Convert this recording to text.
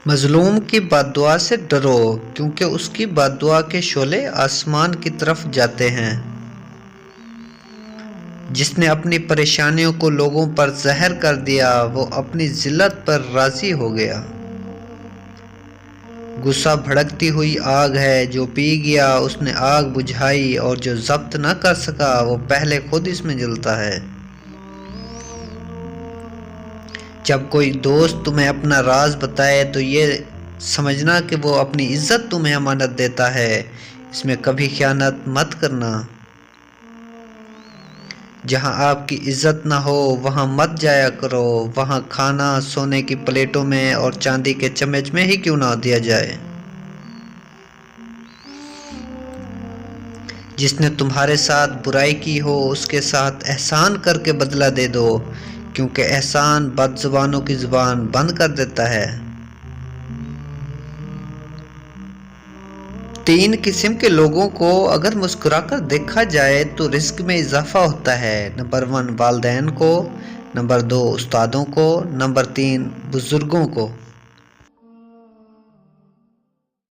مظلوم کی بد دعا سے ڈرو کیونکہ اس کی بد دعا کے شعلے آسمان کی طرف جاتے ہیں۔ جس نے اپنی پریشانیوں کو لوگوں پر ظاہر کر دیا وہ اپنی ذلت پر راضی ہو گیا۔ غصہ بھڑکتی ہوئی آگ ہے، جو پی گیا اس نے آگ بجھائی، اور جو ضبط نہ کر سکا وہ پہلے خود اس میں جلتا ہے۔ جب کوئی دوست تمہیں اپنا راز بتائے تو یہ سمجھنا کہ وہ اپنی عزت تمہیں امانت دیتا ہے، اس میں کبھی خیانت مت کرنا۔ جہاں آپ کی عزت نہ ہو وہاں مت جایا کرو، وہاں کھانا سونے کی پلیٹوں میں اور چاندی کے چمچ میں ہی کیوں نہ دیا جائے۔ جس نے تمہارے ساتھ برائی کی ہو اس کے ساتھ احسان کر کے بدلہ دے دو، کیونکہ احسان بد زبانوں کی زبان بند کر دیتا ہے۔ 3 قسم کے لوگوں کو اگر مسکرا کر دیکھا جائے تو رزق میں اضافہ ہوتا ہے۔ نمبر 1 والدین کو، نمبر 2 استادوں کو، نمبر 3 بزرگوں کو۔